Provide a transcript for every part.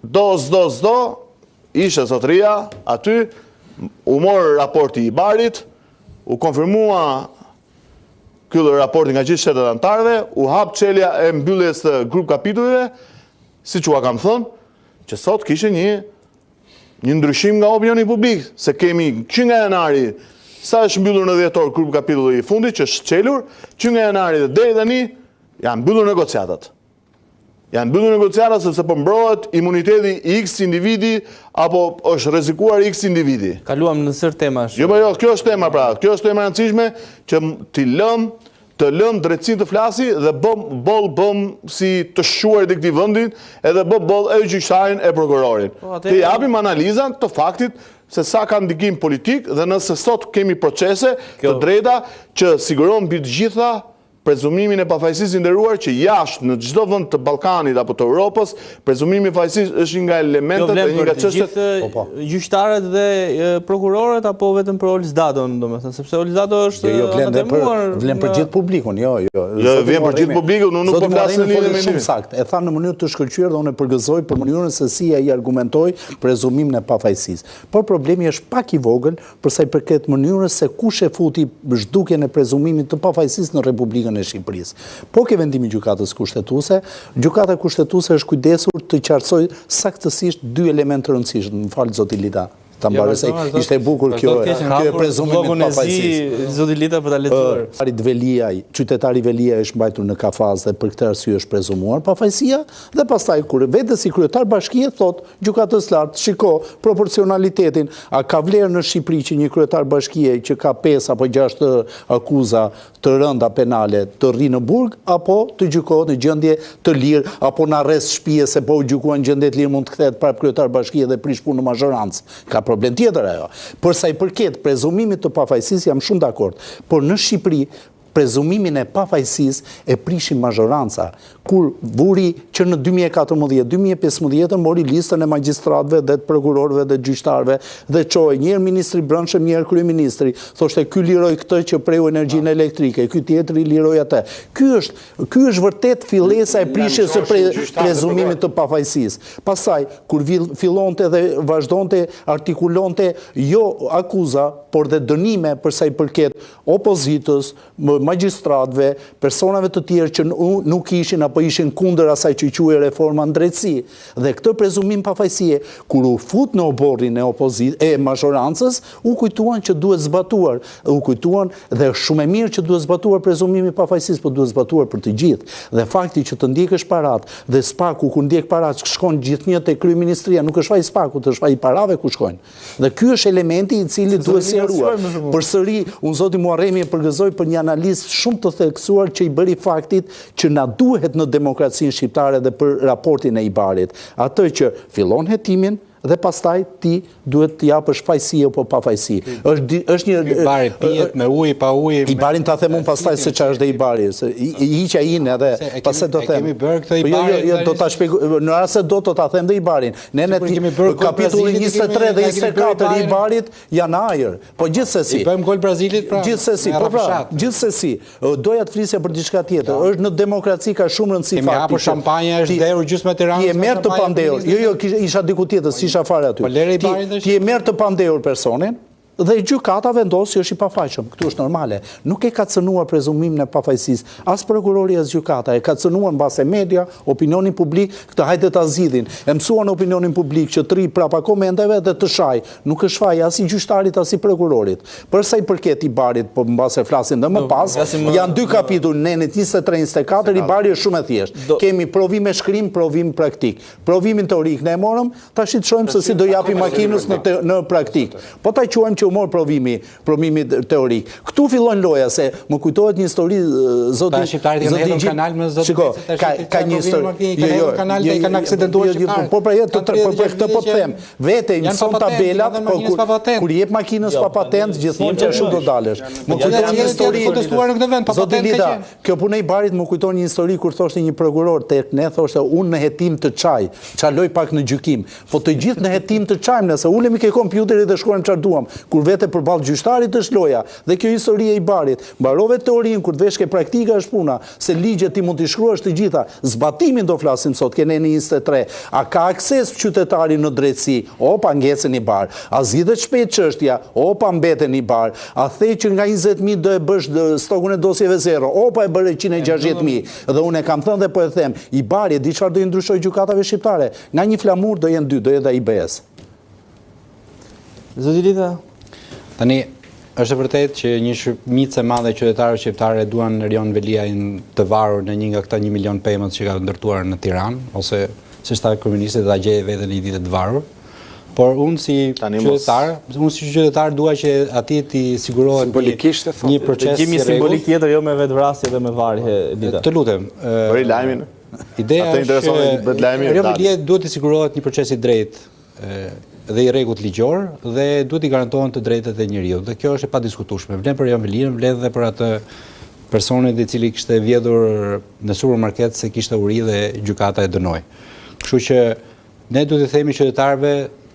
do, ishte zotëria, aty, u morë raporti i Barit, u konfirmua kyllë raporti nga gjithë shtetet antarëve, u hap çelja e mbylljes të grup kapitujve, si që kam thënë, që sot kishe një ndryshim nga opinioni publik, se kemi që nga janari, sa është mbyllur në dhjetor grup kapitulli i fundit, që është qelur, që nga janari dhe deri tani, janë mbyllur negociatat. Janë mbyllur negociatat sepse përmbrohet imuniteti i X individi, apo është rrezikuar X individi. Kaluam në sër temash. Jo, kjo është tema pra, kjo është tema e rëndësishme që të lëm drejtësinë të flasi dhe bëm si të shquarit e këtij vendin, edhe bëm e gjyqtarin e prokurorin. Të japim analizën të faktit se sa ka ndikim politik dhe nëse sot kemi procese të drejta që siguron mbi të gjitha prezumimin e pafajësisë nderuar që jashtë në çdo vend të Ballkanit apo të Europës, prezumimi i pafajësisë është një nga elementet e një nga çështjet gjyqtarët dhe prokurorët apo vetëm për Olzdaton, domethënë, sepse Olzdato është vlen për gjithë publikun, jo. Vjen për gjithë publikun, unë nuk po flas në lidhje me shumë sakt. E tha në mënyrë të shkëlqyer dhe unë e përgëzoj për mënyrën se si ai argumentoi prezumimin e pafajësisë. Por problemi është pak i vogël për sa i përket mënyrës se kush e futi zhdukjen e prezumimit të pafajësisë në Republikën e Shqipërisë. Po ke vendimin gjykatës kushtetuese, gjykata kushtetuese është kujdesur të qartësoj saktësisht dy elementë të rëndësishëm. Më fal zoti Lida. Ta mbaroj se ishte e bukur kjo e prezumimit pafajësisë. Zoti Lida për ta lexuar. Qytetari Veliaj është mbajtur në kafaz dhe për këtë arsye është prezumuar pafajësia dhe pastaj kur vetë si kryetar bashkie thot gjykatës lartë, shiko proporcionalitetin, a ka vlerë në Shqipëri që një kryetar bashkie që ka 5 apo 6 akuza të rënda penale të rri në burg apo të gjykohet në gjendje të lirë apo në arrest shtëpie se po u gjykuan në gjendje të lirë mund të kthehet prapë kryetar bashkie dhe prish punë në mazhorancë. Ka problem tjetër ajo. Për sa i përket prezumimit të pafajësisë jam shumë dakord, por në Shqipëri prezumimin e pafajësisë e prishin mazhoranca. Kur vuri që në 2014-2015 mori listën e magjistratëve dhe të prokurorëve dhe gjyqtarëve dhe çoi njëherë ministri brendshëm, njëherë kryeministri, thoshte ky liroj këtë që preu energjinë elektrike, ky tjetri liroj atë. Ky është vërtet fillesa e prishjes së prezumimit të pafajësisë. Pastaj kur fillonte dhe vazhdonte artikulonte jo akuza, por dhe dënime për sa i përket opozitës, magjistratëve, personave të tjerë që nuk ishin apo ishin kundër asaj që quhej reforma në drejtësi. Dhe këtë prezumim pafajësie, kur u fut në oborrin e mazhorancës, u kujtuan që duhet zbatuar. U kujtuan dhe është shumë e mirë që duhet zbatuar prezumimi pafajësisë, por duhet zbatuar për të gjithë. Dhe fakti që të ndjekësh parat dhe spaku ku ndjek parat shkon gjithnjë te kryeministria, nuk është faj spaku, është faj parave ku shkojnë. Dhe ky është elementi i cili duhet sqaruar. Përsëri, unë zoti Muharremi e përgëzoj për një analizë shumë të theksuar që i bëri faktit që na duhet në demokracinë shqiptare dhe për raportin e Ibarit. Atë që fillon hetimin dhe pastaj ti duhet të japësh fajsi apo pa fajsi. Është një Ibari pihet me ujë pa ujë. Ibarin ta them unë pastaj se çfarë është dhe Ibari, se i hiqja inë edhe pastaj do të them. Kemi bërë këtë Ibari. Jo, do ta shpjegoj, në rast se do të ta them dhe Ibarin. Ne kapitulli 23 dhe 24 i Ibarit janë ajër. Po gjithsesi. I bëjmë gol Brazilit pra. Gjithsesi, po pra, gjithsesi. Doja të flisja për diçka tjetër. Është në demokraci ka shumë rëndësi fakti. Kemi hapur shampanja, është dhëur gjysmë Tiranës. Ti e merr të pandehur. Jo, isha diku tjetër, si fare aty. Ti e merr të pandehur personin dhe gjykata vendos që është i pafajshëm. Këtu është normale. Nuk e ka cënuar prezumimin e pafajësisë. As prokurori as gjykata e ka cënuar mbase media, opinionin publik, këtë hajde ta zgjidhin. E mësuan opinionin publik që të rri prapa komenteve dhe të shaj. Nuk është faj as i gjyqtarit as i prokurorit. Për sa i përket Ibarit, po mbase flasim dhe më pas, janë dy kapitull nenit 23-24, Ibari është shumë e thjeshtë. Kemi provim me shkrim, provim praktik. Provimin teorik ne e morëm, tash të shohim se si do japim makinës në praktik. Po ta quajmë që u mor provimi teorik. Këtu fillon loja se më kujtohet një histori zoti shqiptarit kanë hedhur kanal me zoti. Shiko, ka një histori. Jo, kanë aksidentuar shqiptarët. Po pra për këtë po të them. Vete i mëson tabelat, kur jep makinës pa patent, gjithmonë që ashtu do dalësh. Më kujtohet një histori protestuar në këtë vend pa patent ka qenë. Kjo puna i Barit më kujton një histori kur thoshte një prokuror tek ne, thoshte unë në hetim të çaj, çaloj pak në gjykim. Po të gjithë në hetim të çajm, nëse ulemi ke kompjuterit dhe shkruajmë çfarë duam. kur vete përballë gjyqtarit është loja. Dhe kjo histori e i barit. Mbarove teorinë kur të veshke praktika është puna, se ligjet ti mund t'i shkruash të gjitha. Zbatimin do flasim sot, kene në 23. A ka akses qytetari në drejtësi? O pa ngecën i bar. A zgjidhet shpejt çështja? O pa mbeten i bar. A thej që nga 20.000 do e bësh stokun e dosjeve zero? O pa e bëre 160.000. Dhe unë e kam thënë dhe po e them, i bari di çfarë do i ndryshoj gjykatave shqiptare. Nga një flamur do jenë 2, do jetë ai IBS. Zoti Lita. Tani është vërtet që një shumicë e madhe qytetarëve shqiptarë duan Erion Veliajin të varur në një nga këta 1 milion pemët që ka ndërtuar në Tiranë, ose si shtatë kryeministri ta gjejë veten një ditë të varur. Por unë si qytetar dua që atij t'i sigurohet një proces i simbolik tjetër, jo me vetvrasje dhe me varje, Lita. Të lutem. Bëri lajmin. Ideja është që Erion Veliaj duhet të sigurohet një proces i drejtë dhe i rregullt ligjor dhe duhet i garantohen të drejtat e njeriut. Dhe kjo është e padiskutueshme. Vlen për Erion Veliajin, vlen edhe për atë personin i cili kishte vjedhur në supermarket se kishte uri dhe gjykata e dënoi. Kështu që ne duhet të themi qytetarëve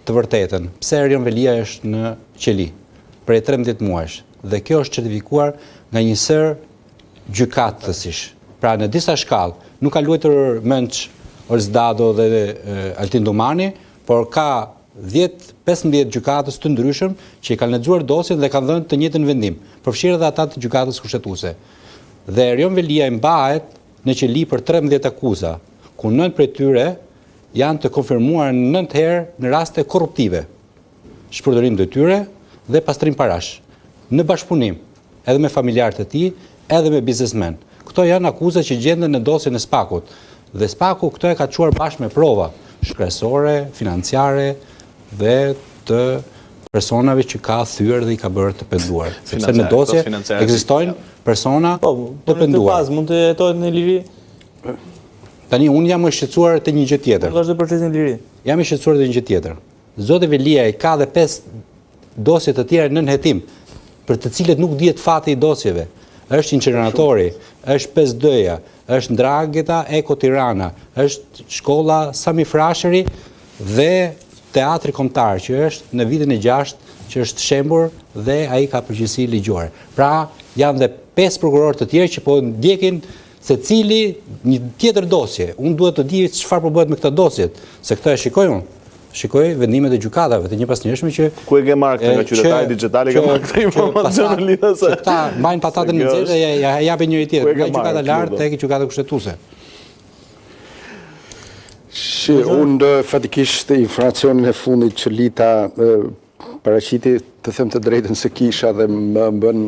të vërtetën. Pse Erion Veliaj është në qeli prej 13 muajsh dhe kjo është certifikuar nga një sër gjykatësish. Pra në disa shkallë nuk ka luajtur Menç, Olsdado dhe Altin Domani, por ka 10-15 gjykatës të ndryshëm që i kanë lexuar dosjen dhe kanë dhënë të njëjtën vendim, përfshirë edhe ata të gjykatës kushtetuese. Dhe Erion Veliaj mbahet në qeli për 13 akuza, ku 9 prej tyre janë të konfirmuar 9 herë në raste korruptive, shpërdorim detyre dhe pastrim parash, në bashkëpunim edhe me familjarët e tij, edhe me biznesmen. Këto janë akuza që gjenden në dosjen e Spakut, dhe Spaku këto e ka çuar bashkë me prova shkresore, financiare dhe të personave që ka thyer dhe i ka bërë të penduar. Sepse në dosje ekzistojnë persona të penduar. Mund të jetohet në liri? Tani unë jam i shqetësuar te një gjë tjetër. Vazhdo procesin liri. Jam i shqetësuar te një gjë tjetër. Zoti Veliaj ka dhe 5 dosje të tjera nën hetim, për të cilët nuk dihet fati i dosjeve. Është incineratori, është 5D-ja, është Ndrangeta Eko Tirana, është shkolla Sami Frashëri dhe teatri kombëtar që është në vitin e 6 që është shembur dhe ai ka përgjegjësi ligjore. Pra janë dhe 5 prokurorë të tjerë që po ndjekin secili një tjetër dosje. Unë duhet të di çfarë po bëhet me këta dosjet, se këtë e shikoj unë. Shikoj vendimet e gjykatave të njëpasnjëshme që ku e ke marrë këtë nga qytetari digjitali ka marrë këtë informacion lidhur se këta mbajnë patatën në nxehtë dhe ja japin njëri tjetrit nga gjykata lart tek gjykata kushtetuese. Unë fatikisht informacionin e fundit që Lita paraqiti, të them të drejtën se kisha dhe më bën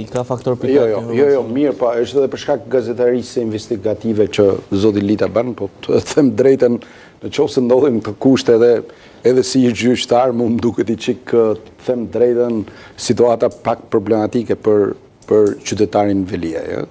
i ka faktor privat. Jo, mirë, po është edhe për shkak gazetarisë investigative që zoti Lita bën, po të them drejtën, në qoftë se ndodhin të kushte edhe si gjyqtar, më duket i çik të them drejtën situata pak problematike për qytetarin Veliaj.